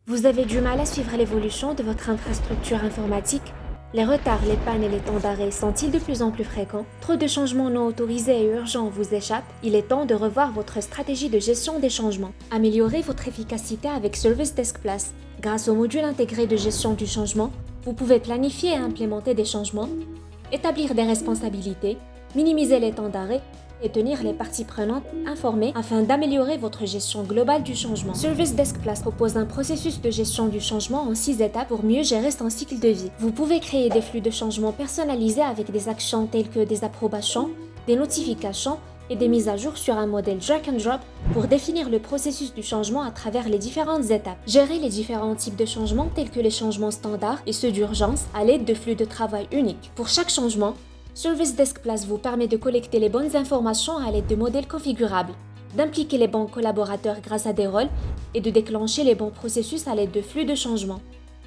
Vous avez du mal à suivre l'évolution de votre infrastructure informatique? Les retards, les pannes et les temps d'arrêt sont-ils de plus en plus fréquents? Trop de changements non autorisés et urgents vous échappent? Il est temps de revoir votre stratégie de gestion des changements. Améliorez votre efficacité avec Service Desk Plus. Grâce au module intégré de gestion du changement, vous pouvez planifier et implémenter des changements, établir des responsabilités, minimiser les temps d'arrêt et tenir les parties prenantes informées afin d'améliorer votre gestion globale du changement. Service Desk Plus propose un processus de gestion du changement en 6 étapes pour mieux gérer son cycle de vie. Vous pouvez créer des flux de changement personnalisés avec des actions telles que des approbations, des notifications et des mises à jour sur un modèle drag and drop pour définir le processus du changement à travers les différentes étapes. Gérer les différents types de changements tels que les changements standards et ceux d'urgence à l'aide de flux de travail uniques. Pour chaque changement, Service Desk Plus vous permet de collecter les bonnes informations à l'aide de modèles configurables, d'impliquer les bons collaborateurs grâce à des rôles et de déclencher les bons processus à l'aide de flux de changement.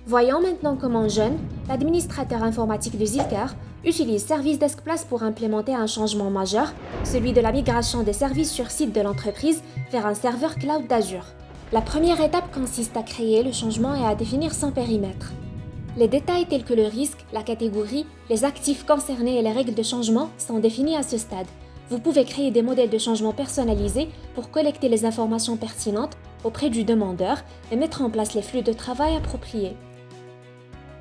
Voyons maintenant comment John, l'administrateur informatique de Zilker, utilise Service Desk Plus pour implémenter un changement majeur, celui de la migration des services sur site de l'entreprise vers un serveur cloud d'Azure. La première étape consiste à créer le changement et à définir son périmètre. Les détails tels que le risque, la catégorie, les actifs concernés et les règles de changement sont définis à ce stade. Vous pouvez créer des modèles de changement personnalisés pour collecter les informations pertinentes auprès du demandeur et mettre en place les flux de travail appropriés.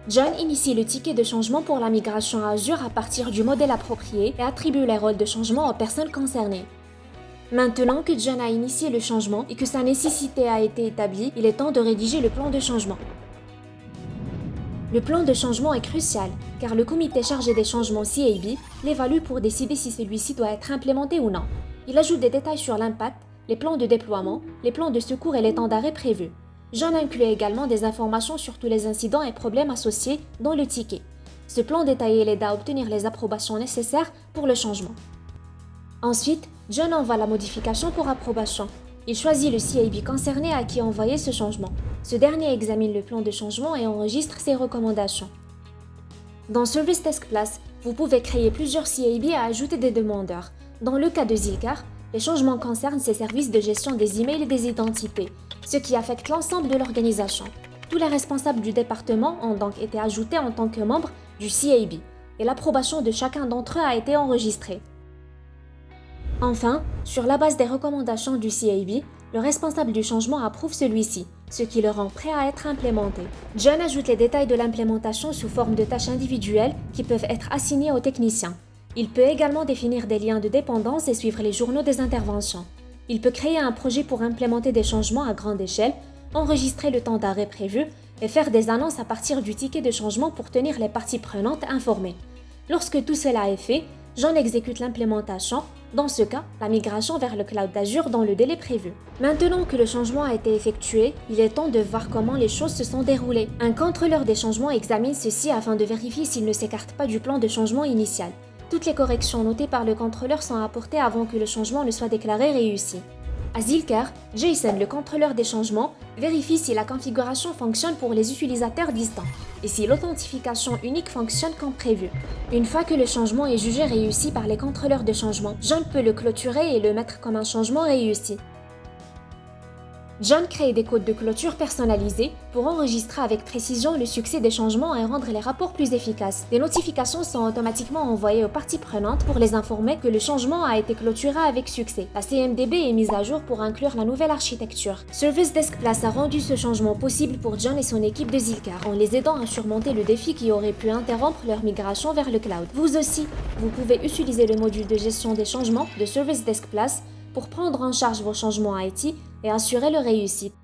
John initie le ticket de changement pour la migration à Azure à partir du modèle approprié et attribue les rôles de changement aux personnes concernées. Maintenant que John a initié le changement et que sa nécessité a été établie, il est temps de rédiger le plan de changement. Le plan de changement est crucial, car le comité chargé des changements CAB l'évalue pour décider si celui-ci doit être implémenté ou non. Il ajoute des détails sur l'impact, les plans de déploiement, les plans de secours et les temps d'arrêt prévus. John inclut également des informations sur tous les incidents et problèmes associés dans le ticket. Ce plan détaillé l'aide à obtenir les approbations nécessaires pour le changement. Ensuite, John envoie la modification pour approbation. Il choisit le CAB concerné à qui envoyer ce changement. Ce dernier examine le plan de changement et enregistre ses recommandations. Dans Service Desk Plus, vous pouvez créer plusieurs CAB à ajouter des demandeurs. Dans le cas de Zilker, les changements concernent ses services de gestion des emails et des identités, ce qui affecte l'ensemble de l'organisation. Tous les responsables du département ont donc été ajoutés en tant que membres du CAB, et l'approbation de chacun d'entre eux a été enregistrée. Enfin, sur la base des recommandations du CAB, le responsable du changement approuve celui-ci, ce qui le rend prêt à être implémenté. John ajoute les détails de l'implémentation sous forme de tâches individuelles qui peuvent être assignées aux techniciens. Il peut également définir des liens de dépendance et suivre les journaux des interventions. Il peut créer un projet pour implémenter des changements à grande échelle, enregistrer le temps d'arrêt prévu et faire des annonces à partir du ticket de changement pour tenir les parties prenantes informées. Lorsque tout cela est fait, John exécute l'implémentation, dans ce cas, la migration vers le cloud d'Azure dans le délai prévu. Maintenant que le changement a été effectué, il est temps de voir comment les choses se sont déroulées. Un contrôleur des changements examine ceci afin de vérifier s'il ne s'écarte pas du plan de changement initial. Toutes les corrections notées par le contrôleur sont apportées avant que le changement ne soit déclaré réussi. À Zilker, Jason, le contrôleur des changements, vérifie si la configuration fonctionne pour les utilisateurs distants et si l'authentification unique fonctionne comme prévu. Une fois que le changement est jugé réussi par les contrôleurs de changement, John peut le clôturer et le mettre comme un changement réussi. John crée des codes de clôture personnalisés pour enregistrer avec précision le succès des changements et rendre les rapports plus efficaces. Des notifications sont automatiquement envoyées aux parties prenantes pour les informer que le changement a été clôturé avec succès. La CMDB est mise à jour pour inclure la nouvelle architecture. Service Desk Plus a rendu ce changement possible pour John et son équipe de Zilker en les aidant à surmonter le défi qui aurait pu interrompre leur migration vers le cloud. Vous aussi, vous pouvez utiliser le module de gestion des changements de Service Desk Plus pour prendre en charge vos changements IT et assurer leur réussite.